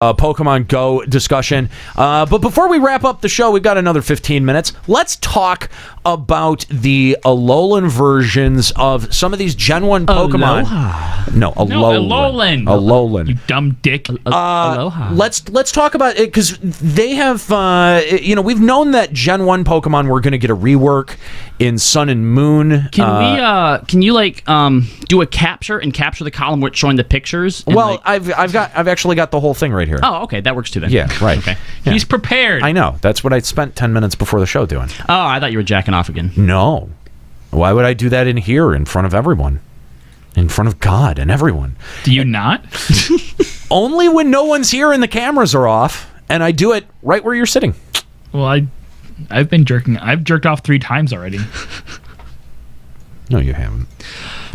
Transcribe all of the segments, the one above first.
Pokemon Go discussion. But before we wrap up the show, we've got another 15 minutes. Let's talk about the Alolan versions of some of these Gen 1 Pokemon. Aloha. No, Alolan. Alolan. You dumb dick. Aloha. Let's talk about it, because they have, we've known that Gen 1 Pokemon were going to get a rework in Sun and Moon. Can you do a capture and capture the column where it's showing the pictures? Well, I've actually got the whole thing right here. Oh, okay, that works too then. Yeah, right. Okay. Yeah. He's prepared. I know. That's what I spent 10 minutes before the show doing. Oh, I thought you were jacking off again. No. Why would I do that in here in front of everyone? In front of God and everyone. Do you not? Only when no one's here and the cameras are off, and I do it right where you're sitting. Well, I've been jerking. I've jerked off 3 times already. No, you haven't.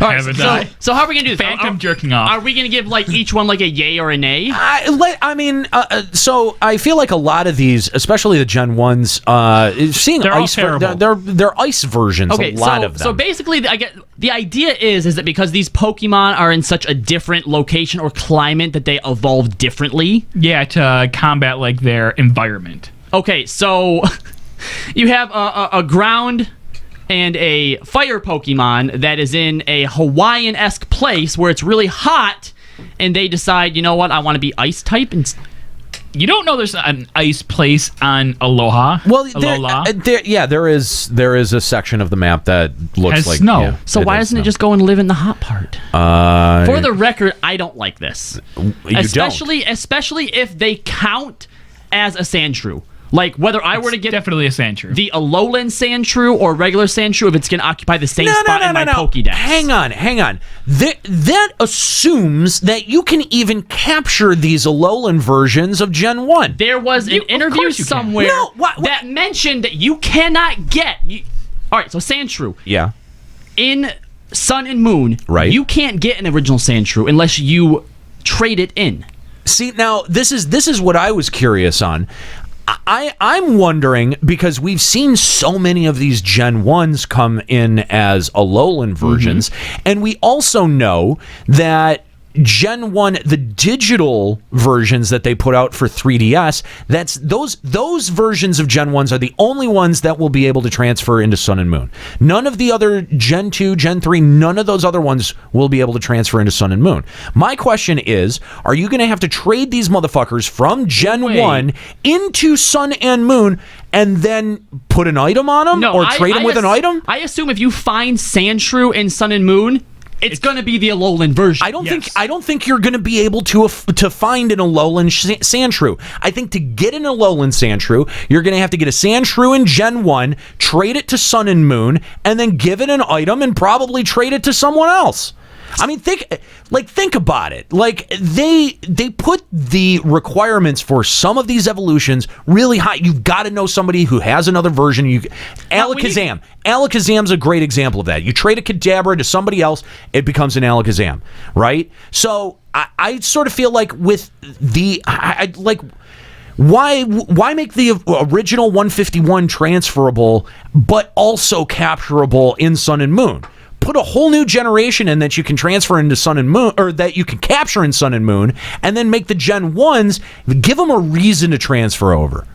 All right, so how are we going to do this? Phantom jerking off. Are we going to give each one a yay or a nay? So I feel like a lot of these, especially the Gen 1s, seeing they're ice, they're ice versions, okay, a lot of them. So basically, the idea is that because these Pokemon are in such a different location or climate that they evolve differently. Yeah, to combat their environment. Okay, so you have a ground and a fire Pokemon that is in a Hawaiian-esque place where it's really hot, and they decide, you know what, I want to be ice type. And you don't know there's an ice place on Aloha? Well, Alola? there is a section of the map that looks has like snow. Yeah, so why doesn't it just go and live in the hot part? For the record, I don't like this. Especially if they count as a Sandshrew. Whether I were to get definitely a Sandshrew, the Alolan Sandshrew or regular Sandshrew, if it's going to occupy the same spot in my Pokédex. Hang on. That assumes that you can even capture these Alolan versions of Gen 1. There was an interview somewhere that mentioned that you cannot get... all right, so Sandshrew. Yeah. In Sun and Moon, right, you can't get an original Sandshrew unless you trade it in. See, now, this is what I was curious on. I'm wondering, because we've seen so many of these Gen 1s come in as Alolan versions, and we also know that Gen 1, the digital versions that they put out for 3DS, those versions of Gen 1s are the only ones that will be able to transfer into Sun and Moon. None of the other Gen 2, Gen 3, none of those other ones will be able to transfer into Sun and Moon. My question is, are you going to have to trade these motherfuckers from Gen 1 into Sun and Moon and then put an item on them? Or trade them with an item? I assume if you find Sandshrew in Sun and Moon, it's going to be the Alolan version. I don't think you're going to be able to find an Alolan Sandshrew. I think to get an Alolan Sandshrew, you're going to have to get a Sandshrew in Gen 1, trade it to Sun and Moon, and then give it an item and probably trade it to someone else. I mean, think about it. They put the requirements for some of these evolutions really high. You've got to know somebody who has another version. Alakazam. Alakazam's a great example of that. You trade a Kadabra to somebody else, it becomes an Alakazam, right? So I sort of feel like with the why make the original 151 transferable but also capturable in Sun and Moon? Put a whole new generation in that you can transfer into Sun and Moon, or that you can capture in Sun and Moon, and then make the Gen 1s, give them a reason to transfer over,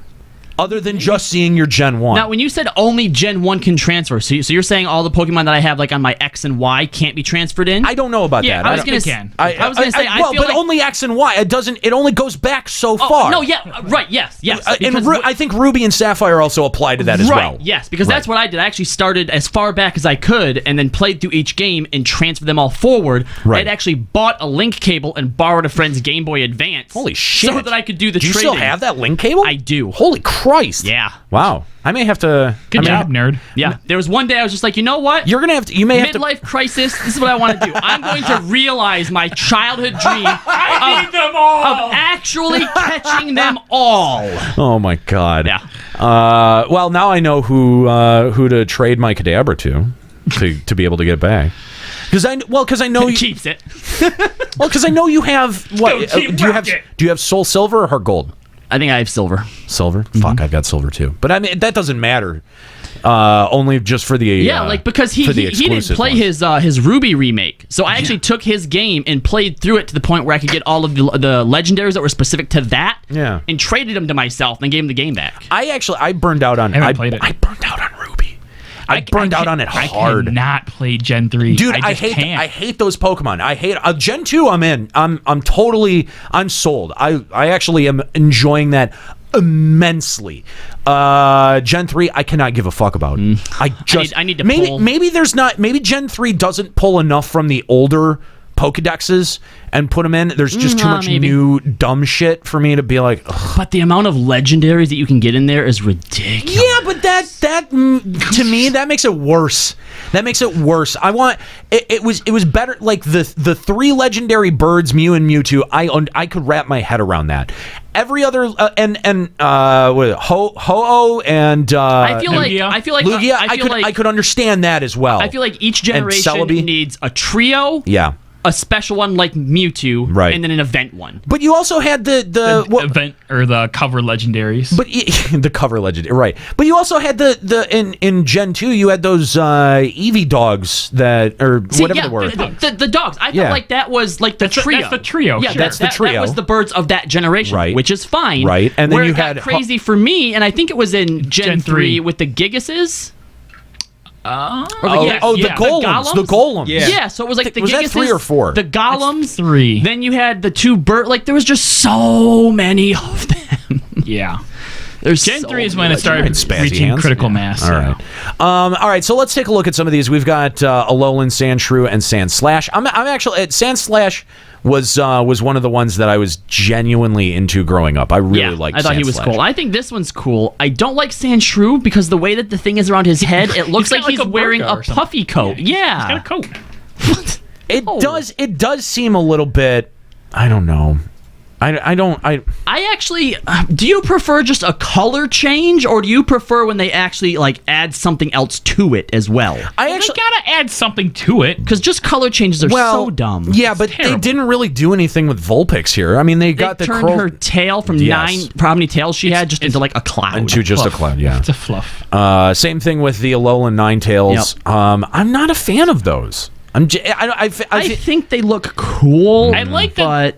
other than just seeing your Gen 1. Now, when you said only Gen 1 can transfer, so you're saying all the Pokemon that I have on my X and Y can't be transferred in? I don't know about that. I was going to say, I feel but only X and Y. It only goes back so far. No, yeah, right, yes. And I think Ruby and Sapphire also apply to that as well. Right, yes, because that's what I did. I actually started as far back as I could and then played through each game and transferred them all forward. Right. I'd actually bought a link cable and borrowed a friend's Game Boy Advance. Holy shit. So that I could do the trading. Do you still have that link cable? I do. Holy Christ. Yeah. Wow. I may have to... Good job, nerd. Yeah. There was one day I was just like, you know what? You're going to have to... You may have to... Midlife crisis. This is what I want to do. I'm going to realize my childhood dream I need them all! of actually catching them all. Oh, my God. Yeah. Well, now I know who to trade my Kadabra to be able to get it back. Because I know He keeps it. Well, because I know you have... What? Do you have Soul Silver or Heart Gold? I think I have silver. Silver? Fuck, I've got silver too. But I mean, that doesn't matter. only just for the like because he didn't play his Ruby remake, so I actually took his game and played through it to the point where I could get all of the legendaries that were specific to that, and traded them to myself, and then gave him the game back. I burned out on. I burned out on Ruby. I burned out on it hard. I cannot play Gen 3. Dude, I hate those Pokemon. I hate Gen 2. I'm in. I'm sold. I actually am enjoying that immensely. Gen 3 I cannot give a fuck about. I need to pull. Maybe Gen 3 doesn't pull enough from the older Pokedexes and put them in. There's just too much new dumb shit for me to be like, ugh. But the amount of legendaries that you can get in there is ridiculous. Yeah, but that to me that makes it worse. That makes it worse. I want it was better, like the 3 legendary birds, Mew and Mewtwo. I could wrap my head around that. Every other Ho-Oh and I feel like Lugia, I could understand that as well. I feel like each generation needs a trio. Yeah. A special one like Mewtwo, right, and then an event one. But you also had the event or the cover legendaries. But the cover legendary, right? But you also had in Gen 2 you had those Eevee dogs that whatever they were. The dogs. I felt like that was like the trio. That's the trio. Yeah, sure. that's the trio. That was the birds of that generation, right? Which is fine, right? And then where you it had got crazy for me, and I think it was in Gen 3 with the Gigases. The golems. The golems. Yeah, so it was like the was Gigases, that 3 or 4? The golems. That's 3. Then you had the 2 bird. Like there was just so many of them. Yeah. There's Gen 3 is when it started started reaching critical mass. All right. All right, so let's take a look at some of these. We've got Alolan, Sandshrew, and Sandslash. I'm actually Sandslash was one of the ones that I was genuinely into growing up. I really liked Sandslash. I thought he was cool. I think this one's cool. I don't like Sandshrew because the way that the thing is around his head, it looks like he's wearing a puffy coat. Yeah. He's got a coat. What? It does seem a little bit, I don't know. I actually, do you prefer just a color change, or do you prefer when they actually like add something else to it as well? They gotta add something to it, because just color changes are so dumb. Yeah, but they didn't really do anything with Vulpix here. I mean, they got turned her tail from 9, how many tails she had, just into like a cloud. Into just a cloud, yeah. It's a fluff. Same thing with the Alolan Ninetales. Yep. I'm not a fan of those. I think they look cool. I like the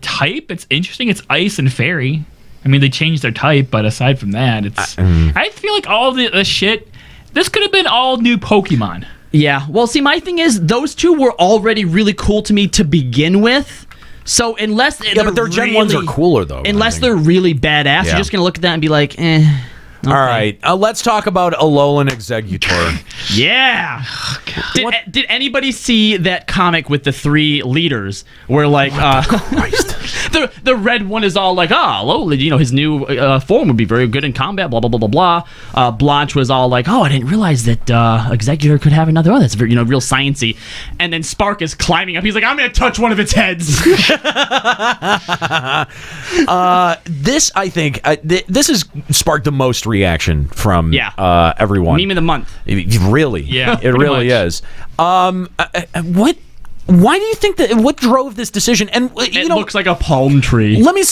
type. It's interesting. It's ice and fairy. I mean, they changed their type, but aside from that, I feel like all the shit. This could have been all new Pokemon. Yeah. Well, see, my thing is those 2 were already really cool to me to begin with. So unless but their Gen 1s are cooler though. Unless they're really badass, you're just gonna look at that and be like, eh. Okay. All right, let's talk about Alolan Exeggutor. Yeah. Did anybody see that comic with the 3 leaders where like the red one is all like, Alolan, his new form would be very good in combat, blah blah blah blah blah. Blanche was all like, I didn't realize that Exeggutor could have another one. That's very, real sciencey. And then Spark is climbing up. He's like, I'm gonna touch one of its heads. This, I think, this has sparked the most reaction from everyone. Meme of the month. Really? Yeah. It really is. Why do you think that? What drove this decision? And it looks like a palm tree. Let me.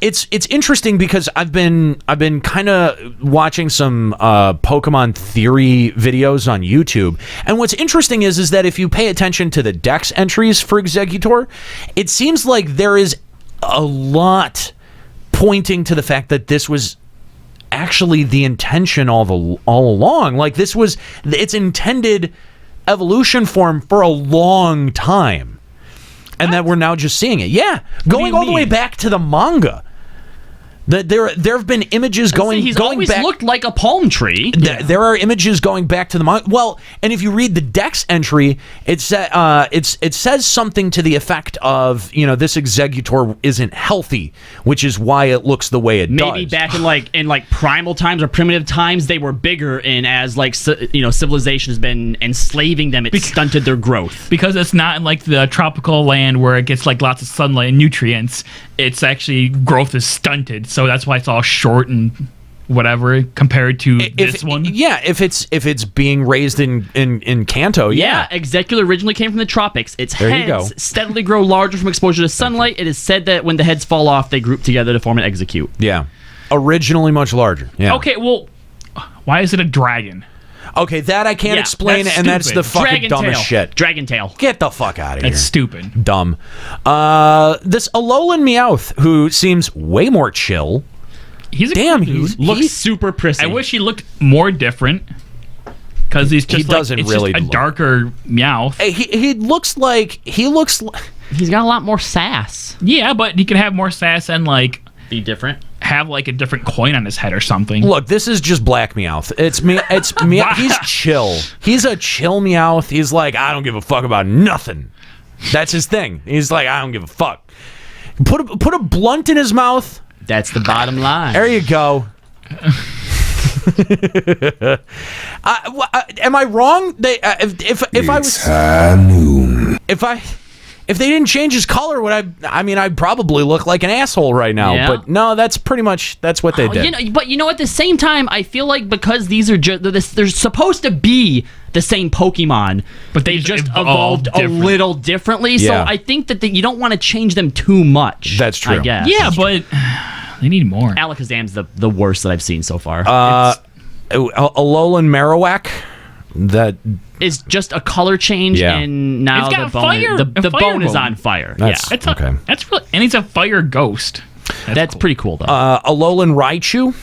It's interesting because I've been kind of watching some Pokemon theory videos on YouTube, and what's interesting is that if you pay attention to the Dex entries for Exeggutor, it seems like there is a lot pointing to the fact that this was actually the intention all along. Like this was its intended evolution form for a long time, and that we're now just seeing it. Yeah, going all the way back to the manga. There have been images he's always back. Looked like a palm tree. There are images going back to the manga. Well, and if you read the Dex entry, it says something to the effect of, this Exeggutor isn't healthy, which is why it looks the way it does. Maybe back in primal times or primitive times, they were bigger, and as civilization has been enslaving them, it stunted their growth. Because it's not in like the tropical land where it gets like lots of sunlight and nutrients. It's actually growth is stunted. So that's why it's all short and whatever compared to this one. Yeah, if it's being raised in Kanto, yeah. Exeggutor originally came from the tropics. Its heads steadily grow larger from exposure to sunlight. It is said that when the heads fall off, they group together to form an Execute. Yeah. Originally much larger. Yeah. Okay, well, why is it a dragon? Okay, that I can't Yeah, explain, that's and that's the stupid. fucking dumbest shit. Dragon tail. Get the fuck out of here. That's stupid. Dumb. This Alolan Meowth, who seems way more chill. He's a Damn, cool dude. Looks super prissy. I wish he looked more different. Because he's just doesn't it's really just a look- darker Meowth. Hey, he looks like He's got a lot more sass. Yeah, but he could have more sass and like Be different. have like a different coin on his head or something. Look, this is just Black Meowth. It's me. Wow. He's chill. He's a chill Meowth. He's like, I don't give a fuck about nothing. That's his thing. He's like, I don't give a fuck. Put a blunt in his mouth. That's the bottom line. There you go. Am I wrong? If they didn't change his color, I'd probably look like an asshole right now. Yeah. But no, that's what they did. But at the same time, I feel like because these are they're supposed to be the same Pokemon, But they just evolved evolved a little differently. Yeah. So I think that you don't want to change them too much. That's true. I guess. Yeah, but they need more. Alakazam's the worst that I've seen so far. Alolan Marowak. That It's just a color change, Yeah. and now It's got the bone, fire- the a fire bone is bone. on fire. That's- Yeah, Okay. That's really, and he's a fire ghost. that's cool. pretty cool though. Alolan Raichu.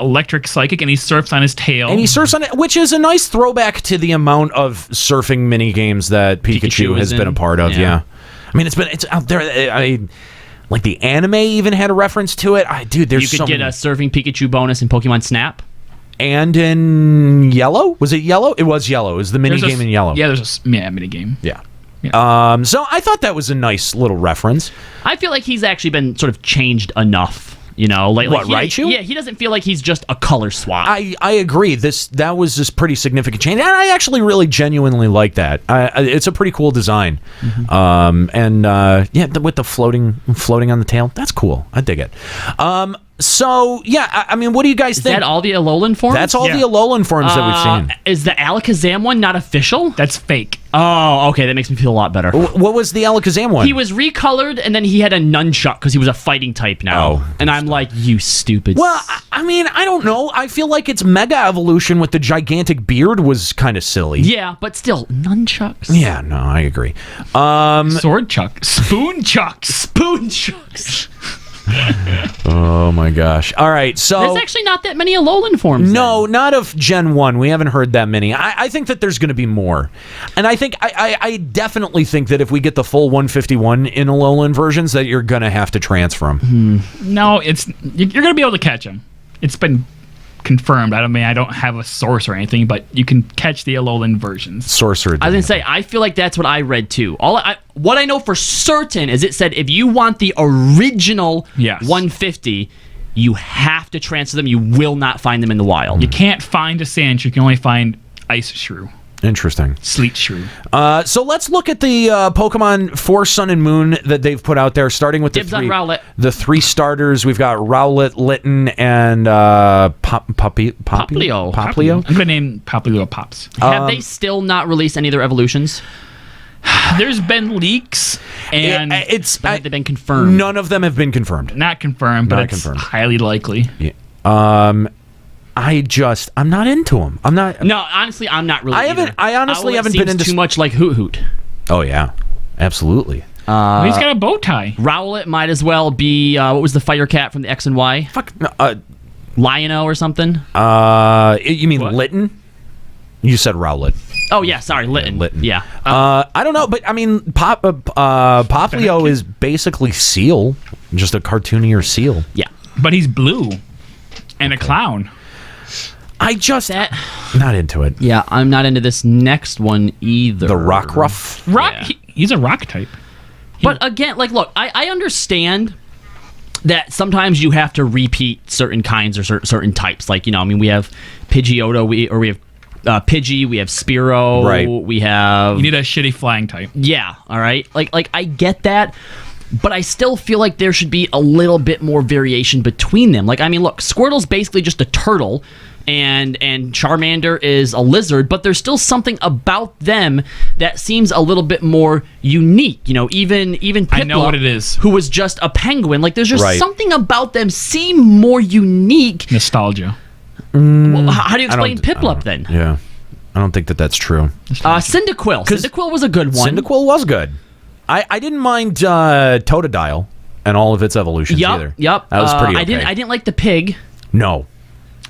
Electric psychic, and he surfs on his tail. And he surfs on it, which is a nice throwback to the amount of surfing mini games that Pikachu has is been a in. part of. Yeah. Yeah, I mean it's out there. Like the anime even had a reference to it. There's you could so get many. a surfing Pikachu bonus in Pokemon Snap. And in yellow, was it yellow? It was yellow. It was the mini There's a game in yellow. Yeah, there's a mini game. Yeah. So I thought that was a nice little reference. I feel like he's actually been sort of changed enough. Like Raichu? Yeah, he doesn't feel like he's just a color swap. I agree. That was this pretty significant change, and I actually really genuinely like that. It's a pretty cool design, with the floating on the tail, that's cool. I dig it. So yeah, I mean, what do you guys Is think? that all the Alolan forms? That's all Yeah. the Alolan forms that we've seen. Is the Alakazam one not official? That's fake. Oh, okay, that makes me feel a lot better. What was the Alakazam one? He was recolored, and then he had a nunchuck because he was a fighting type now. Oh, and I'm like, you stupid. Well, I mean, I don't know. I feel like its Mega Evolution with the gigantic beard was kind of silly. yeah, but still, nunchucks. Yeah, no, I agree. Sword chuck. Spoon chucks. Spoon chucks. Oh my gosh. All right, so There's actually not that many Alolan forms. no, then. not of Gen 1. We haven't heard that many. I think that there's going to be more. And I think I definitely think that if we get the full 151 in Alolan versions, that you're going to have to transfer them. No, you're gonna be able to catch him. It's been confirmed. I don't have a source or anything, but you can catch the Alolan versions. Sorcerer. I was gonna say, I feel like that's what I read too. What I know for certain is it said if you want the original Yes. 150, you have to transfer them. You will not find them in the wild. You can't find a Sandshrew. You can only find Ice Shrew, Interesting. Sleet Shrew. So let's look at the Pokemon for Sun and Moon that they've put out there, starting with Dibs on Rowlet. the three starters. We've got Rowlet, Litten, and Poplio. Poplio. I'm gonna name Poplio Pops. Have they still not released any of their evolutions? There's been leaks, and It's Have they been confirmed? none of them have been confirmed. not confirmed, but Not it's confirmed. highly likely. Yeah. I'm not into them. I'm not. No, honestly, I'm not really. I honestly haven't been into too much like Hoot Hoot. Oh yeah, absolutely. Well, he's got a bow tie. Rowlet might as well be what was the fire cat from the X and Y? Fuck. Lionel or something? You mean What? Litten? You said Rowlet. Oh yeah, sorry, Litten. Litten. Yeah. I don't know, but I mean, Poplio is basically Seal, just a cartoonier Seal. Yeah. But he's blue and a clown. I just That. not into it. Yeah, I'm not into this next one either. The Rockruff. Rock. Yeah. He's a rock type. But again, like, look, I understand that sometimes you have to repeat certain kinds or certain types. Like, I mean, we have Pidgeotto, we have Pidgey, we have Spearow, Right. we have You need a shitty flying type. yeah, all right. Like I get that, but I still feel like there should be a little bit more variation between them. Like, I mean, look, Squirtle's basically just a turtle, and Charmander is a lizard, but there's still something about them that seems a little bit more unique. Even Piplup, I know what it is. who was just a penguin. Like, there's just Right. something about them seem more unique. Nostalgia. Well, how do you explain I don't- Piplup then? Yeah. I don't think that's true. Cyndaquil. Cyndaquil was a good one. Cyndaquil was good. I didn't mind Totodile and all of its evolutions either. Yep. That was pretty okay. I didn't like the pig. No.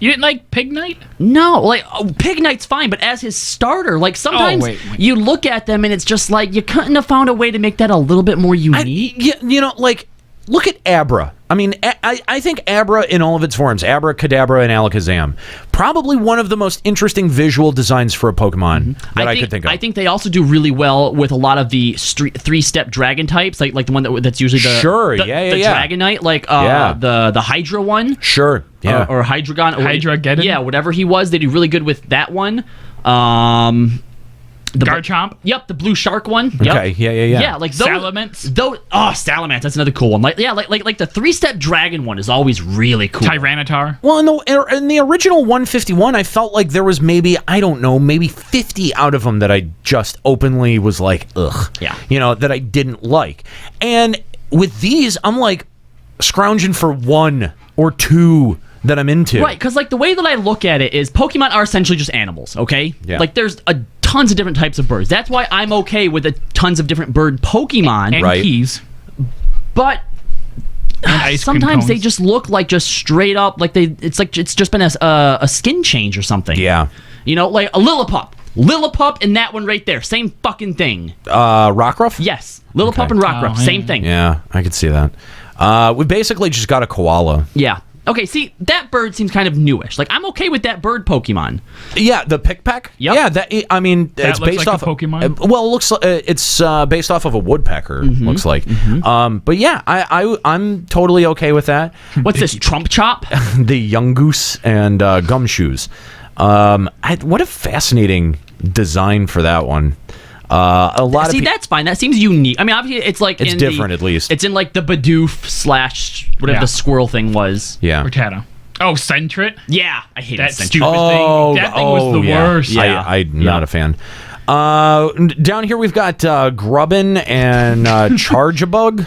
You didn't like Pig Knight? No, like Pig Knight's fine, but as his starter, like sometimes wait. you look at them and it's just like you couldn't have found a way to make that a little bit more unique. Like, look at Abra. I mean, I think Abra in all of its forms, Abra, Kadabra, and Alakazam, probably one of the most interesting visual designs for a Pokemon that I could think of. I think they also do really well with a lot of the three-step dragon types, like the one that's usually the Dragonite, like the Hydra one. Sure. Yeah. Or Hydreigon. Hydreigeddon? Yeah, whatever he was, they do really good with that one. The Garchomp? Yep, the blue shark one. Yep. Okay, yeah. Yeah, like those, Salamence? Salamence, that's another cool one. Like the three-step dragon one is always really cool. Tyranitar? Well, in the original 151, I felt like there was maybe 50 out of them that I just openly was like, ugh. Yeah. That I didn't like. And with these, I'm like scrounging for one or two that I'm into. Right, because like the way that I look at it is Pokemon are essentially just animals, okay? Yeah. Like there's tons of different types of birds. That's why I'm okay with tons of different bird Pokemon. And Right. keys. But And ice cream sometimes they cones. just look like just straight up like it's just been a skin change or something. Yeah. Like a Lillipup and that one right there, same fucking thing. Rockruff? Yes, Lillipup Okay. and Rockruff, Oh, same yeah. thing. Yeah, I could see that. We basically just got a koala. Yeah. Okay, see, that bird seems kind of newish. Like, I'm okay with that bird Pokemon. Yeah, the Pickpeck. Yep. Yeah, it's looks based like a off Pokemon? Well, it looks it's based off of a woodpecker. Mm-hmm. Looks like. But yeah, I'm totally okay with that. What's this, Trump Chop? The young goose and gumshoes. What a fascinating design for that one. A lot of That's fine. That seems unique. I mean, obviously, it's like It's different, at least. It's in like the Bidoof / whatever Yeah. the squirrel thing was. Yeah. Rattata. Oh, Sentret? Yeah, I hate That that. stupid thing. That thing was the yeah. worst. Yeah. I'm not a fan. Down here we've got Grubbin and Charjabug.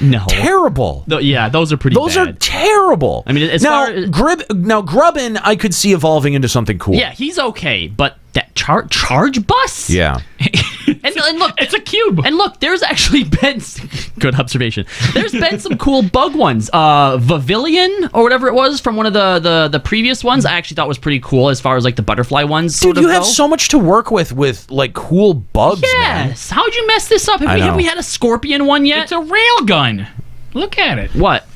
No. Terrible. Yeah, those are pretty Those are bad. terrible. I mean, as now, far as- Grubbin, I could see evolving into something cool. Yeah, he's okay, but that charge bus? Yeah. And look, It's a cube. And look, there's actually been good observation. There's been some cool bug ones. Vavilion or whatever it was from one of the previous ones. I actually thought was pretty cool as far as like the butterfly ones. Dude, you have so much to work with like cool bugs, man. Yes. How'd you mess this up? I know. Have we had a scorpion one yet? It's a railgun. Look at it. What?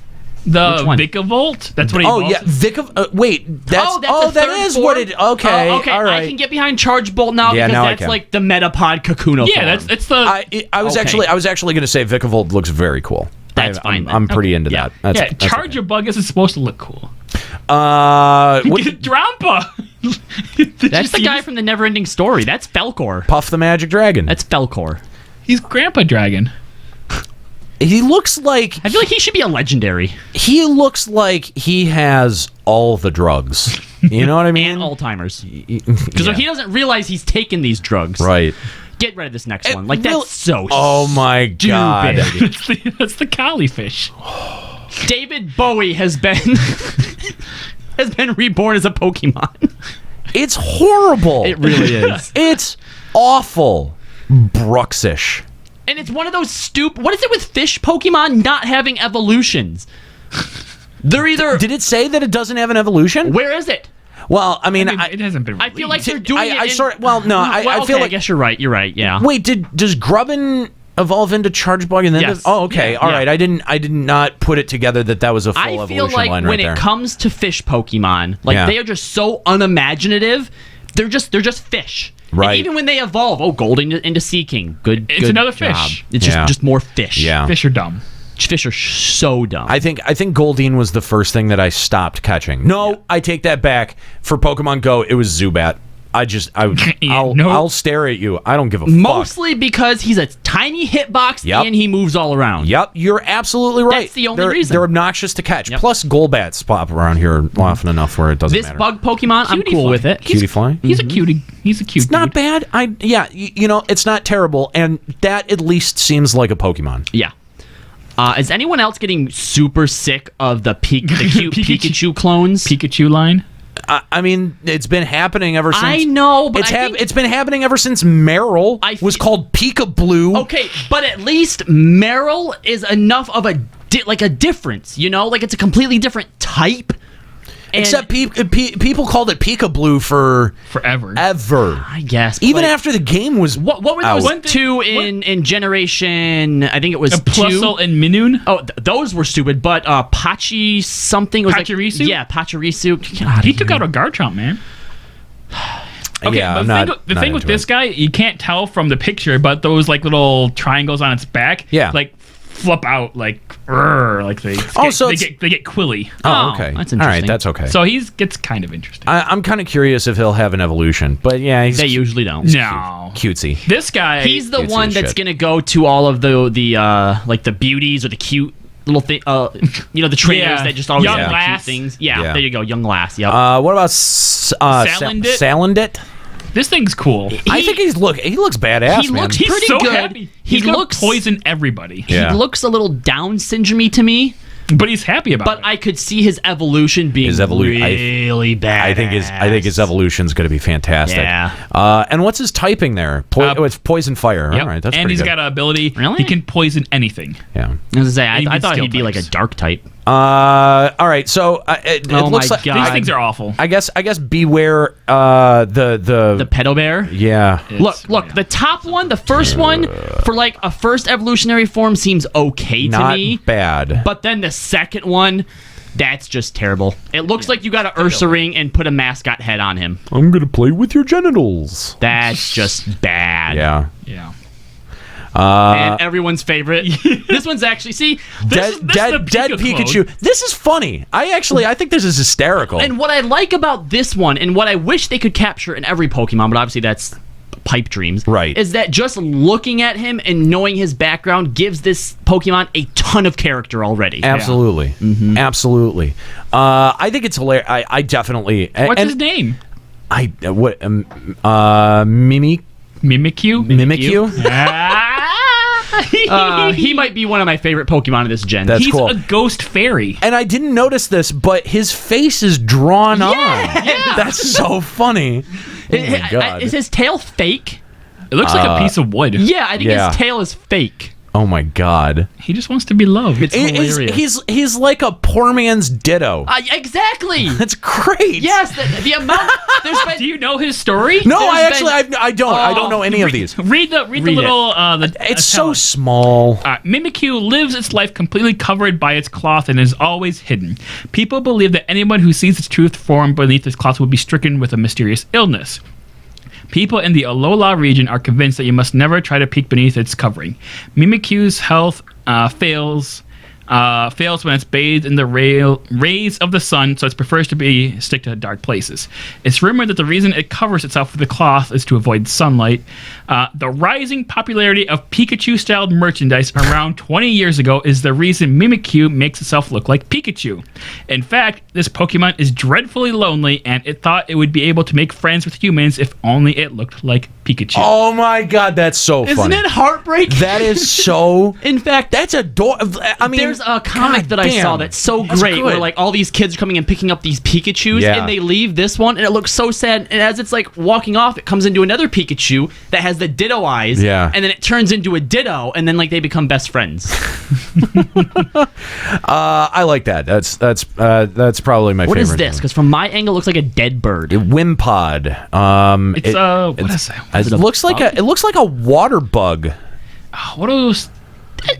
The Which one? Vicavolt? That's what he Oh evolves yeah, wait. That's the that third is form? what it. Okay, Okay. all right. I can get behind Charge Bolt now Yeah, because now I that's can. like the Metapod Kakuno Yeah, form. it's the... I was Okay. actually going to say Vikavolt looks very cool. That's fine then. I'm pretty into Yeah. that. yeah, That's Charge a Bug isn't supposed to look cool. what, Drampa! That's the guy from the Neverending Story. That's Felcor. Puff the Magic Dragon. That's Felcor. He's Grandpa Dragon. He looks like I feel like he should be a legendary. he looks like he has all the drugs. You know what I mean? And Alzheimer's. Because Yeah. he doesn't realize he's taking these drugs. Right. Get rid of this next one. It Like, will- that's so Oh my god. That's the Cali fish. David Bowie has been has been reborn as a Pokemon. It's horrible. It really is. It's awful. Bruxish. And it's one of those what is it with fish Pokemon not having evolutions? They're either Did it say that it doesn't have an evolution? where is it? Well, I mean, It hasn't been. I feel like released. they're doing it. I sort of, well, no, I Well, feel okay, like. I guess you're right. You're right. Yeah. Wait, does Grubbin evolve into Chargebug and then? Yes. Oh, okay, Yeah, all yeah. right. I did not put it together that was a full I evolution feel like line when right it there. comes to fish Pokemon, like Yeah. they are just so unimaginative. They're just fish. Right. And even when they evolve, Gold into Sea King. It's good another job. fish. It's Yeah. just more fish. Yeah. Fish are dumb. Fish are so dumb. I think Goldeen was the first thing that I stopped catching. No, I take that back. For Pokemon Go, it was Zubat. I'll stare at you. I don't give a fuck. Mostly because he's a tiny hitbox and he moves all around. Yep, you're absolutely right. That's the only reason. They're obnoxious to catch. Yep. Plus, Golbats pop around here often enough where it doesn't This matter. bug Pokemon, I'm cool with it. Cutie Fly? He's a cutie. He's a cute. It's not bad. It's not terrible, and that at least seems like a Pokemon. Yeah. Is anyone else getting super sick of the cute Pikachu clones? Pikachu line. I mean, it's been happening ever since. I know, but it's been happening ever since Meryl was called Pika Blue. Okay, but at least Meryl is enough of a difference, like it's a completely different type. Except people called it Pika Blue forever. I guess. Even after the game was what were those two in generation? I think it was Plusle and Minoon. Oh, those were stupid. But Pachi something was Pachirisu? Yeah, Pachirisu. He took out a Garchomp, man. Okay, yeah, the thing with this guy, you can't tell from the picture, but those little triangles on its back, flip out they get quilly. Oh, okay. That's interesting. All right, that's okay. So gets kind of interesting. I'm kind of curious if he'll have an evolution, but yeah, they usually don't. No, cutesy. This guy, he's the one that's gonna go to all of the beauties or the cute little thing. The trainers that just always young have lass. cute things. Yeah, there you go, young lass. Yep. What about Salandit? This thing's cool. I think he looks badass. He looks He's pretty so good. happy. He looks poison everybody. Yeah. He looks a little Down syndrome-y to me. But he's happy about it. But I could see his evolution being really bad. I think his evolution's going to be fantastic. Yeah. And what's his typing there? It's poison fire. Yep. All right, that's and pretty he's good. got an ability. Really? He can poison anything. Yeah. I was gonna say, I thought skill he'd be like a types. dark type. All right. So it looks my like God. These things are awful. I guess beware the Pedo Bear. yeah. Look, the top one, the first one for a first evolutionary form seems okay to Not me. bad. But then the second one, that's just terrible. It looks like you got an Ursa ring and put a mascot head on him. I'm gonna play with your genitals. That's just bad. Yeah. Yeah. And everyone's favorite. This one's actually Dead Pikachu. This is funny. I think this is hysterical. And what I like about this one, and what I wish they could capture in every Pokemon, but obviously that's pipe dreams, right? Is that just looking at him and knowing his background gives this Pokemon a ton of character already. Absolutely, absolutely. I think it's hilarious. I definitely. What's his name? Mimikyu. He might be one of my favorite Pokemon of this gen. That's He's cool. a ghost fairy. And I didn't notice this, but his face is drawn on. Yeah. That's so funny. Oh my God. Is his tail fake? It looks like a piece of wood. Yeah, I think his tail is fake. Oh my God. He just wants to be loved. It's hilarious. He's like a poor man's Ditto. Exactly. That's great. Yes, the amount. Do you know his story? No, I don't. I don't know any of these. Read the little. It's so small. Mimikyu lives its life completely covered by its cloth and is always hidden. People believe that anyone who sees its truth form beneath its cloth will be stricken with a mysterious illness. People in the Alola region are convinced that you must never try to peek beneath its covering. Mimikyu's health fails when it's bathed in the rays of the sun, so it prefers to stick to dark places. It's rumored that the reason it covers itself with a cloth is to avoid sunlight. The rising popularity of Pikachu-styled merchandise around 20 years ago is the reason Mimikyu makes itself look like Pikachu. In fact, this Pokemon is dreadfully lonely, and it thought it would be able to make friends with humans if only it looked like Pikachu. Oh my God, that's so funny. Isn't it heartbreaking? That is so. In fact, that's adorable. I mean, there's a comic that I saw that's so great, where all these kids are coming and picking up these Pikachus, and they leave this one, and it looks so sad. And as it's walking off, it comes into another Pikachu that has the Ditto eyes, and then it turns into a Ditto, and then they become best friends. I like that. That's probably my favorite. What is this? Because from my angle, it looks like a dead bird. Wimpod. What is that? It looks like a water bug. What are those?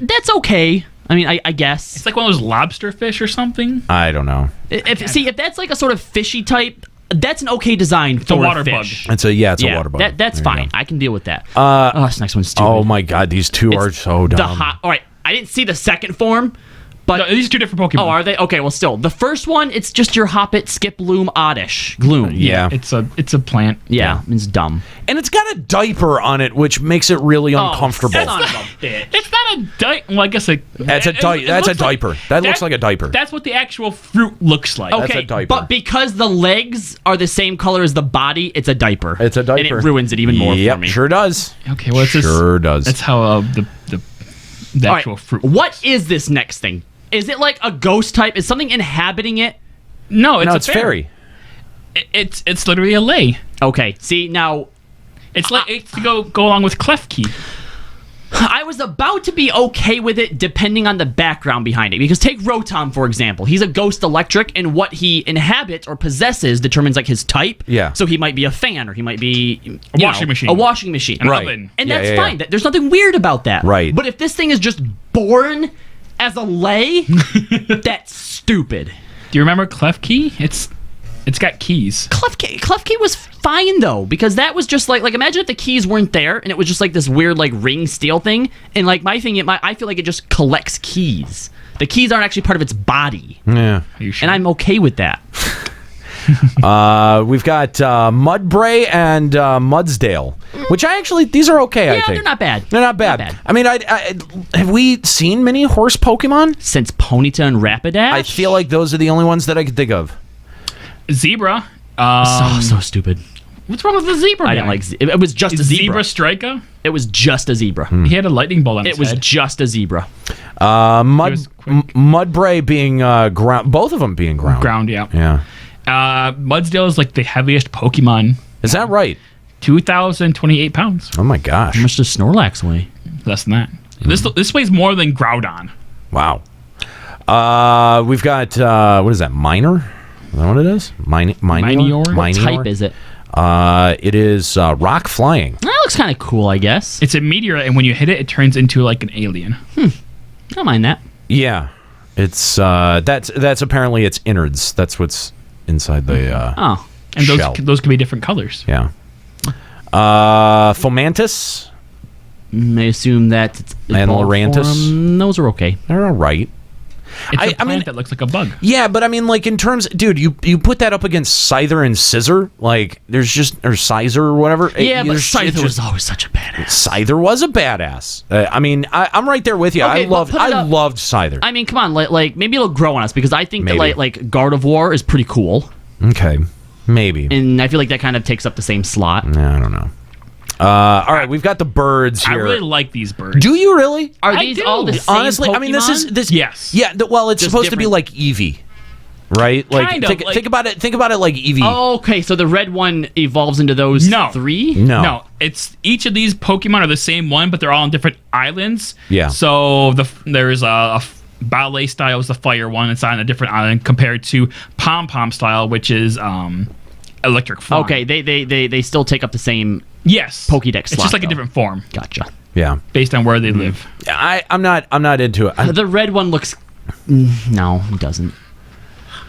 That's okay. I mean, I guess it's like one of those lobster fish or something. I don't know. If that's like a sort of fishy type, that's an okay design for a water fish. Bug. It's a water bug. That's fine. I can deal with that. This next one's stupid. Oh my God, these two are so dumb. All right, I didn't see the second form, But No, these are two different Pokemon. oh, are they? Okay, well, still the first one, it's just your Hoppip, Skiploom, Oddish, Gloom. Yeah. It's a plant. Yeah, it's dumb. And it's got a diaper on it, which makes it really uncomfortable. Son of a bitch. It's not a diaper. Well, I guess That's a diaper. That looks like a diaper. That's what the actual fruit looks like. That's Okay, a diaper. but because the legs are the same color as the body, it's a diaper. It's a diaper. And it ruins it even more Yep, for me. sure does. Okay, well, it's just, Sure does. That's how the All right, actual fruit. what is this next thing? Is it like a ghost type? Is something inhabiting it? No, it's No, a it's fairy. It's literally a lay. Okay, see, now, It's like it's to go along with Klefki. I was about to be okay with it depending on the background behind it. Because take Rotom, for example. He's a ghost electric, and what he inhabits or possesses determines, like, his type. Yeah. So he might be a fan, or he might be A washing machine. A washing machine. An Right. oven. And Yeah, that's yeah, fine. yeah. There's nothing weird about that. Right. But if this thing is just born as a lay, that's stupid. Do you remember Klefki? It's got keys. Klefki was fine though, because that was just like imagine if the keys weren't there and it was just like this weird like ring steel thing, and like I feel like it just collects keys. The keys aren't actually part of its body, Yeah. Are you sure? and I'm okay with that. We've got Mudbray and Mudsdale, which these are okay, I Yeah, think. they're not bad. They're not bad. Not bad. I mean, have we seen many horse Pokemon? Since Ponyta and Rapidash, I feel like those are the only ones that I could think of. Zebra. so stupid. What's wrong with the zebra? I didn't guy? like it was just a zebra. Striker. It was just a zebra. He had a lightning bolt on his It was head. just a zebra. was quick. Mudbray being ground, both of them being ground. Ground, yeah. Yeah. Mudsdale is like the heaviest Pokemon. Is that right? 2,028 pounds. Oh my gosh. How much does Snorlax weigh? Less than that. This weighs more than Groudon. Wow. We've got what is that? Minor? Is that what it is? Minior. Minior? What type is it? It is rock flying. That looks kind of cool, I guess. It's a meteorite, and when you hit it, it turns into like an alien. I don't mind that. Yeah. It's that's apparently its innards. That's what's inside the Oh, And shell. those can be different colors. Yeah. Fomantis. I assume that it's And evolved Lurantis? form. Those are okay. They're all right. It's a I plant mean- that looks like a bug. Yeah, but I mean, like in terms, dude, you put that up against Scyther and Scissor, like there's just or Scyther or whatever. Yeah, but there's- Scyther it's was just- always such a badass. Scyther was a badass. I mean, I'm right there with you. Okay, I but put it I up- loved Scyther. I mean, come on, like maybe it'll grow on us because I think Maybe. that like Gardevoir is pretty cool, Okay, maybe. and I feel like that kind of takes up the same slot. I don't know. All right, we've got the birds I here. really like these birds. Do you really? Are I these do. all the same Honestly, I mean, this is Pokemon? this. Yes. Yeah. Well, it's Just supposed to be different. like Eevee, right? Like Kind of, think, like- think about it. Think about it like Eevee. Oh, okay, so the red one evolves into those No. three? no. No, it's each of these Pokemon are the same one, but they're all on different islands. Yeah. So there's a ballet style is the fire one. It's on a different island compared to Pom Pom style, which is electric flying. Okay, they still take up the same. Yes. Pokédex It's slot, just like a though. different form Gotcha. Yeah. based on where they live. I'm not into it. The red one looks. No, it doesn't.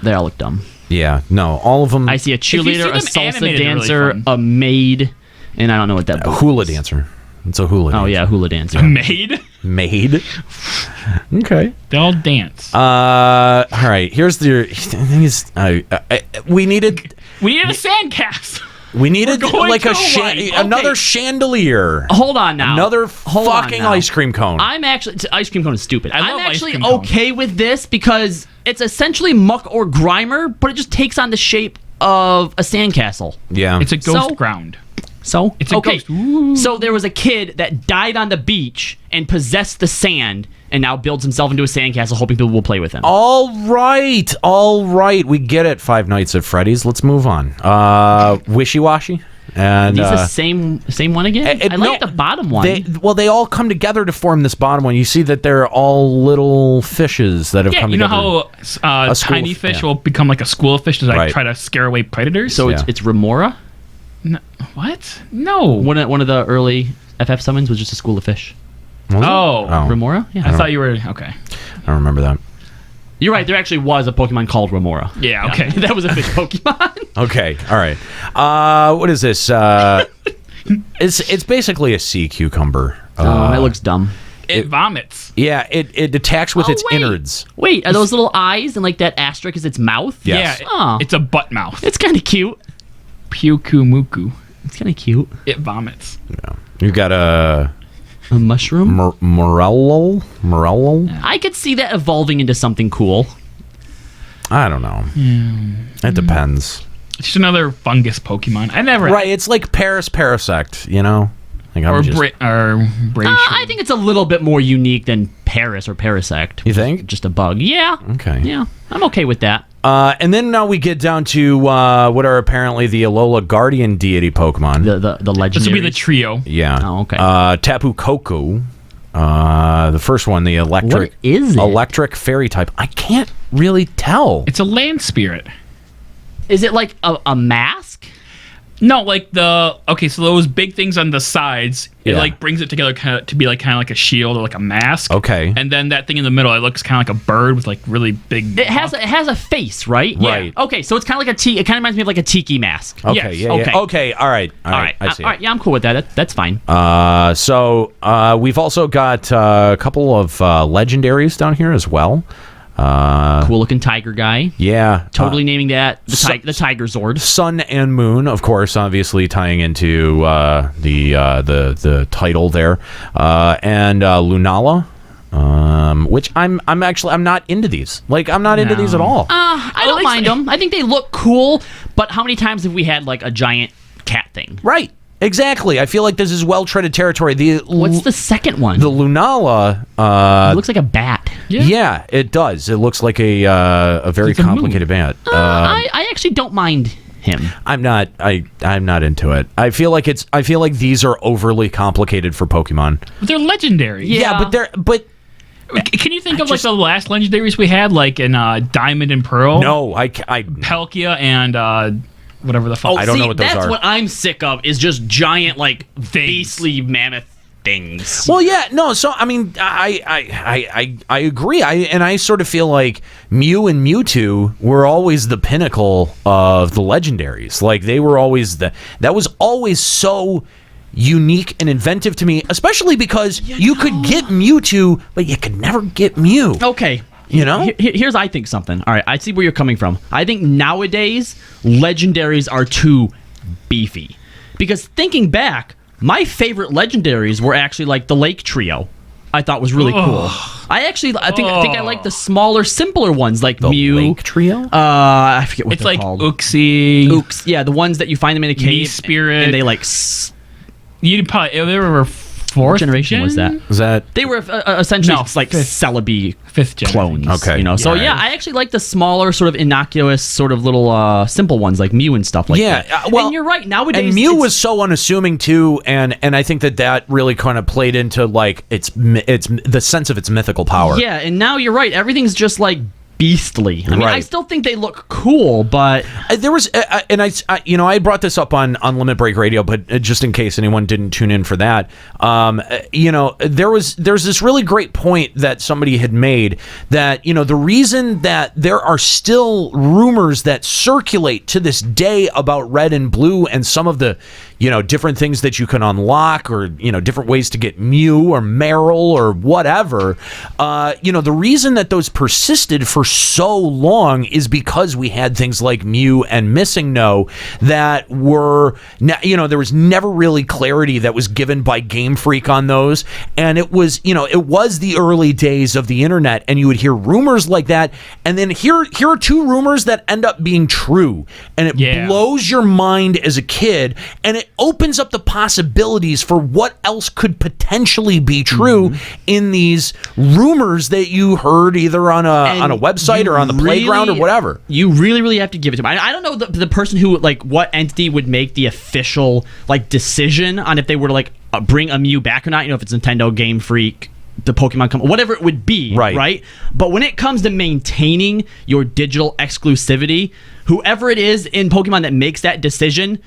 They all look dumb. Yeah. No. All of them. I see a see cheerleader, a them salsa animated, they're really dancer, fun. a maid, and I don't know what that. a book hula is. dancer. It's a hula. Oh dancer. yeah, hula dancer. Made. Maid. Okay. They all dance. All right. Here's the thing is, we needed We need a sandcastle. like going to Hawaii. another Okay. chandelier, Hold on now. another Hold on fucking now. ice cream cone. I'm actually ice cream cone is stupid. I love I'm ice actually cream cone. okay with this because it's essentially Muck or Grimer, but it just takes on the shape of a sandcastle. yeah. It's a ghost So- ground. So It's a okay. ghost. Ooh. So there was a kid that died on the beach and possessed the sand, and now builds himself into a sandcastle, hoping people will play with him. All right. We get it. Five Nights at Freddy's. Let's move on. Wishy Washy. And These the same one again? I like no, the bottom one. They all come together to form this bottom one. You see that they're all little fishes that have Yeah, come you know together. how A school tiny of- fish yeah. will become like a school of fish to like Right. try to scare away predators? so Yeah. it's Remora. No, what? No. One of the early FF summons was just a school of fish. Was it? Oh. Remora? Yeah. I thought you were okay. I don't remember that. You're right. There actually was a Pokemon called Remora. Yeah, okay. that was a fish Pokemon. Okay, all right. What is this? It's basically a sea cucumber. Oh, that looks dumb. It vomits. Yeah, it attacks with its wait. innards. Wait, are those little eyes and like that asterisk is its mouth? Yes. Yeah, Oh. it's a butt mouth. It's kind of cute. Puku muku. It's kind of cute. It vomits. Yeah. You got a A mushroom? Morello? I could see that evolving into something cool. I don't know. It depends. It's just another fungus Pokemon. I never. Right, it's like Parasect, you know? Like Or Bracious. I think it's a little bit more unique than Paris or Parasect. You think? Just a bug. Yeah. Okay. Yeah, I'm okay with that. And then now we get down to what are apparently the Alola Guardian deity Pokemon. The legendary. This would be the trio. Yeah. Oh, okay. Tapu Koko. The first one, the electric. What is it? Electric fairy type. I can't really tell. It's a land spirit. Is it like a mask? No, like so those big things on the sides, it Yeah. like brings it together to be like kind of like a shield or like a mask. Okay. And then that thing in the middle, it looks kind of like a bird with like really big. It has a face, right? Right. Yeah. Okay, so it's kind of like it kind of reminds me of like a tiki mask. Okay. Yes, Yeah. okay. Yeah. Okay. All right. All right. I see. All right. Yeah, I'm cool with that. That's fine. So we've also got a couple of legendaries down here as well. Cool looking tiger guy. Yeah. Totally naming that the so- Tiger Zord. Sun and Moon, of course, obviously tying into the title there, and Lunala, which I'm not into these. Like I'm not into these at all. I don't mind them. I think they look cool, but how many times have we had like a giant cat thing? Right. Exactly. I feel like this is well-treaded territory. What's the second one? the Lunala? It looks like a bat. Yeah, it does. It looks like a very It's a complicated bat. I actually don't mind him. I'm not into it. I feel like these are overly complicated for Pokemon. But they're legendary. Yeah. but Can you think of like the last legendaries we had, like in Diamond and Pearl? no, I Palkia and whatever the fuck. I don't know what those that's are. what I'm sick of is just giant like beastly mammoth things. Well, yeah, no. So I mean, I agree. I sort of feel like Mew and Mewtwo were always the pinnacle of the legendaries. Like they were always that was always so unique and inventive to me, especially because you could get Mewtwo, but you could never get Mew. Okay. You know? Here's I think something. All right, I see where you're coming from. I think nowadays legendaries are too beefy. Because thinking back, my favorite legendaries were actually like the Lake Trio. I thought was really cool. I think I like the smaller, simpler ones like The Mew. Lake Trio? I forget what It's they're like called. Uxie. Ooks. Yeah, the ones that you find them in a cave. Spirit. And they like. You'd probably they were fourth What generation was that? Is that They were essentially No, like fifth. Celebi fifth gen. clones. Okay. You know. So Yeah. yeah, I actually like the smaller, sort of innocuous, sort of little simple ones like Mew and stuff like Yeah, that. well, and you're right. Nowadays, and Mew it's- was so unassuming too, and I think that really kind of played into like its the sense of its mythical power. Yeah, and now you're right. Everything's just like beastly. I mean, I Right. still think they look cool, but There was, and I brought this up on Limit Break Radio, but just in case anyone didn't tune in for that, there's this really great point that somebody had made that the reason that there are still rumors that circulate to this day about Red and Blue and some of the different things that you can unlock or different ways to get Mew or Meryl or whatever. The reason that those persisted for so long is because we had things like Mew and Missing No that were, there was never really clarity that was given by Game Freak on those, and it was the early days of the internet, and you would hear rumors like that, and then here are two rumors that end up being true, and it blows your mind as a kid, and it opens up the possibilities for what else could potentially be true in these rumors that you heard either on a website or on the playground or whatever. You really, really have to give it to him. I don't know the person who what entity would make the official decision on if they were to bring a Mew back or not. If it's Nintendo, Game Freak, the Pokemon Company, whatever it would be, right? But when it comes to maintaining your digital exclusivity, whoever it is in Pokemon that makes that decision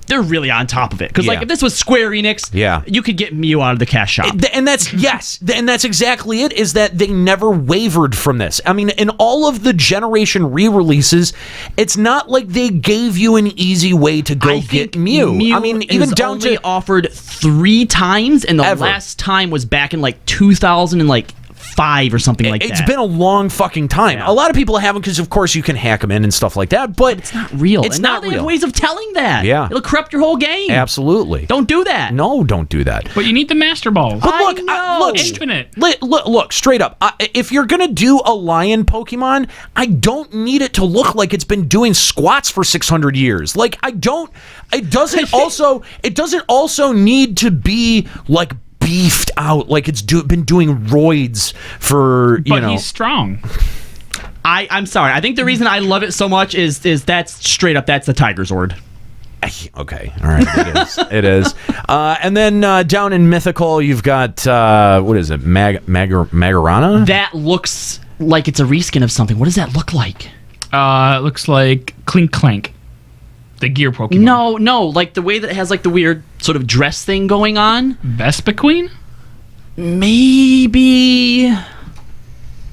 they're really on top of it. Because Yeah. like if this was Square Enix, Yeah. you could get Mew out of the cash shop. And that's and that's exactly it, is that they never wavered from this. I mean, in all of the generation re-releases, it's not like they gave you an easy way to go get Mew. I mean, even is down only to offered 3 times, and the Ever. last time was back in like 2005 or something like that. it's been a long fucking time. Yeah. A lot of people have them because, of course, you can hack them in and stuff like that, but It's not real. It's and not now they have real. ways of telling that. Yeah. It'll corrupt your whole game. Absolutely. Don't do that. No, don't do that. But you need the Master Balls. But look, I know. look, Infinite. look, straight up. If you're gonna do a lion Pokemon, I don't need it to look like it's been doing squats for 600 years. Like I don't. It doesn't also. It doesn't also need to be like beefed out, like it's been doing roids for But he's strong. I'm sorry. I think the reason I love it so much is that's straight up. That's the Tiger Zord. Okay, all right, it is. It is. And then down in Mythical, you've got what is it, Magarana? That looks like it's a reskin of something. What does that look like? It looks like Clink Clank, the gear Pokemon. No, like the way that it has like the weird sort of dress thing going on. Vespiquen? Maybe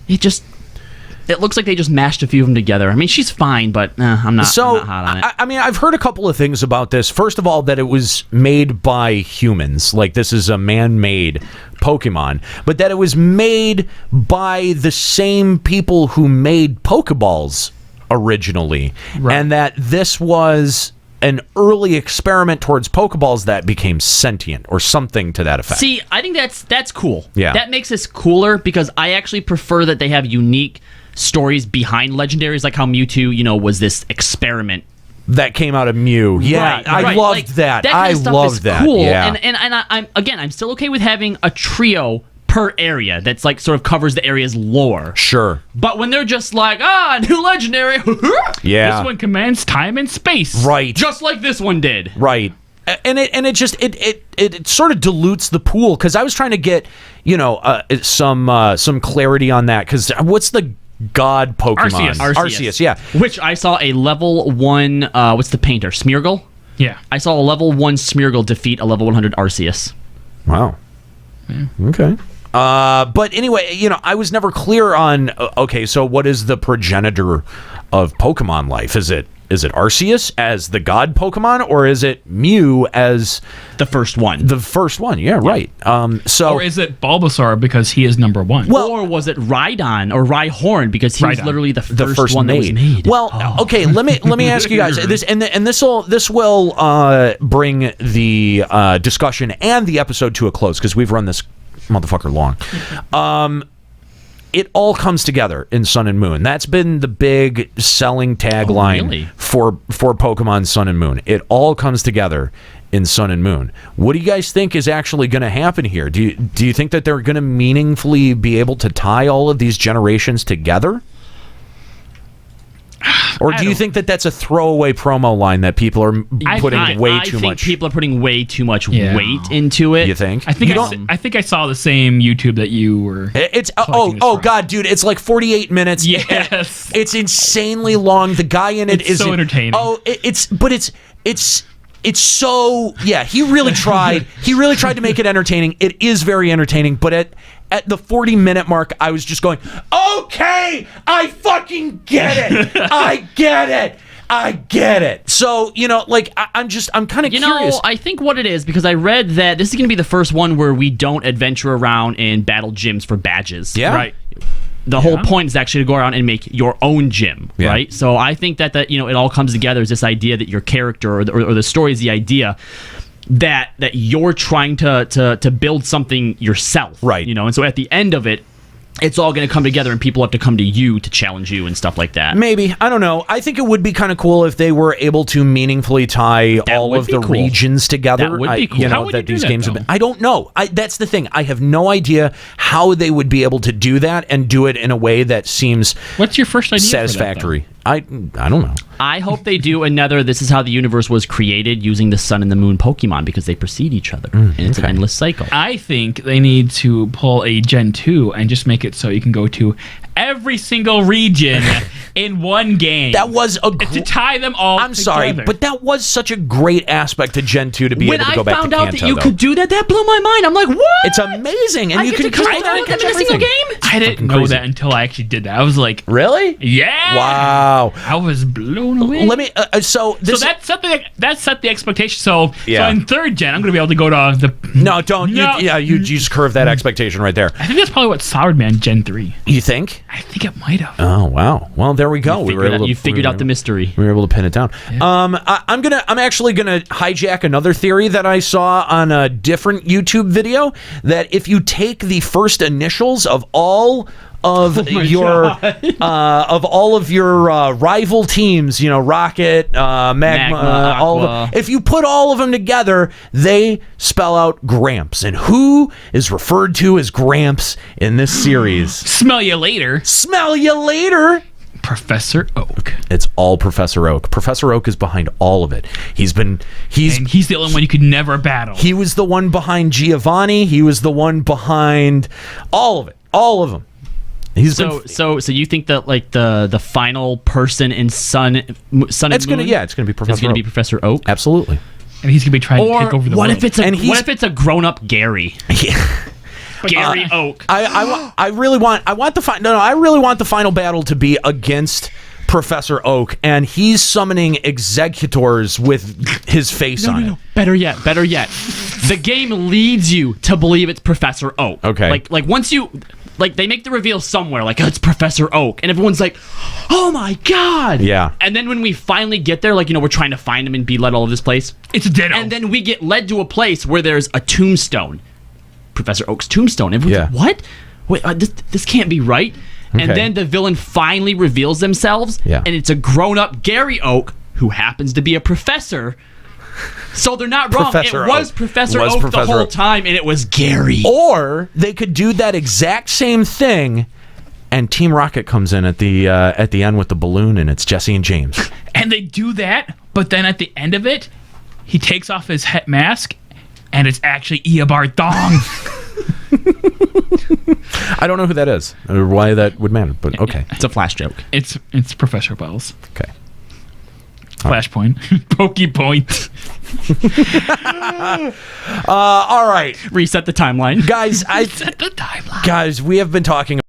it looks like they just mashed a few of them together. I mean, she's fine, but I'm not hot on it. I mean, I've heard a couple of things about this. First of all, that it was made by humans, like this is a man-made Pokemon, but that it was made by the same people who made Pokeballs originally, Right. and that this was an early experiment towards Pokeballs that became sentient or something to that effect. See, I think that's cool. Yeah. That makes this cooler because I actually prefer that they have unique stories behind legendaries, like how Mewtwo, was this experiment. That came out of Mew. Yeah, Right, I right. loved Like, that. kind I of stuff loved is that. Cool. Yeah. And I'm still okay with having a trio per area that's like sort of covers the area's lore. Sure. But when they're just like, new legendary, Yeah. This one commands time and space. Right. just like this one did. Right. And it just it sort of dilutes the pool, because I was trying to get some clarity on that, because what's the god Pokemon? Arceus. Yeah. Which I saw a level 1, what's the painter? Smeargle? Yeah. I saw a level 1 Smeargle defeat a level 100 Arceus. Wow. Okay. But anyway, I was never clear on okay, so what is the progenitor of Pokemon life? Is it Arceus as the god Pokemon, or is it Mew as The first one. the first one? Yeah, right. So Or is it Bulbasaur because he is number one? Well- or was it Rhydon or Rhyhorn because he was Rhydon. literally the the first one that was made? Well, okay, let me ask you guys this, and this will bring the discussion and the episode to a close, because we've run this motherfucker long. It all comes together in Sun and Moon. That's been the big selling tagline really? for Pokemon Sun and Moon. It all comes together in Sun and Moon. What do you guys think is actually going to happen here? Do you think that they're going to meaningfully be able to tie all of these generations together? Or do you think that that's a throwaway promo line that people are putting way too I think much? people are putting way too much Yeah. weight into it. You think? I think You I, don't- I think I saw the same YouTube that you were. It's collecting this from. god, dude! It's like 48 minutes. Yes. It's insanely long. The guy in it It's is so entertaining. It's so He really tried. He really tried to make it entertaining. It is very entertaining, but at the 40-minute mark, I was just going, okay, I fucking get it. I get it. So I'm kind of curious. I think what it is, because I read that this is going to be the first one where we don't adventure around in battle gyms for badges. Yeah. Right. The whole point is actually to go around and make your own gym, Yeah. right? So I think that it all comes together as this idea that your character or the story is the idea that you're trying to build something yourself, Right. And so at the end of it, it's all going to come together, and people have to come to you to challenge you and stuff like that. Maybe. I don't know. I think it would be kind of cool if they were able to meaningfully tie all would of be the cool. regions together. That would be cool. How would you do these that, games have though? been. I don't know. That's the thing. I have no idea how they would be able to do that and do it in a way that seems What's your first idea? satisfactory. I don't know. I hope they do another This Is How the Universe Was Created using the Sun and the Moon Pokemon, because they precede each other, and it's an endless cycle. I think they need to pull a Gen 2 and just make it so you can go to every single region in one game. That was a to tie them all I'm sorry, together. but that was such a great aspect to Gen 2 to be When able to I go back to found Kanto, out that you though. could do that, that blew my mind. I'm like, what? It's amazing, and I you get can to crystal catch ball them in a single game? I didn't fucking know crazy. that until I actually did that. I was like, Really? yeah. Wow. I was blown away. Let me. So So this. that set the expectation. So Yeah. in third gen, I'm going to be able to go to the. No, don't. No. You just curved that expectation right there. I think that's probably what soured me on Gen 3. You think? I think it might have. Oh wow. Well, there we go. You figured out the mystery. We were able to pin it down. I'm actually gonna hijack another theory that I saw on a different YouTube video. That if you take the first initials of all of your rival teams, Rocket, Magma, all of Aqua. them, if you put all of them together, they spell out Gramps. And who is referred to as Gramps in this series? Smell you later, Smell you later. Professor Oak. It's all Professor Oak. Professor Oak is behind all of it. He's And he's the only one you could never battle. he was the one behind Giovanni. He was the one behind all of it. All of them. So you think that like the final person in Sun and it's Moon? gonna be Professor It's gonna be Oak. Professor Oak. Absolutely. and he's going to be trying to Or take over the what world. if it's a grown up Gary? Gary Oak. I really want the final battle to be against Professor Oak, and he's summoning executors with his face on it. Better yet. The game leads you to believe it's Professor Oak. Okay. Like once you they make the reveal somewhere, like, oh, it's Professor Oak, and everyone's like, oh my god. Yeah. And then when we finally get there, we're trying to find him and be led all over this place. It's a ditto. And then we get led to a place where there's a tombstone. Professor Oak's tombstone. Everyone's like, what? Wait, this can't be right. Okay. And then the villain finally reveals themselves, and it's a grown-up Gary Oak who happens to be a professor. So they're not wrong. Professor It was Oak. Professor Was Oak the Professor whole Oak. time, and it was Gary. Or they could do that exact same thing, and Team Rocket comes in at the end with the balloon, and it's Jesse and James. And they do that, but then at the end of it, he takes off his het mask, and it's actually Eobard Thong. I don't know who that is or why that would matter, but okay. It's a flash joke. It's Professor Wells. Okay. Flashpoint. Pokey point. All right, Reset the timeline. guys. Set the timeline. Guys, we have been talking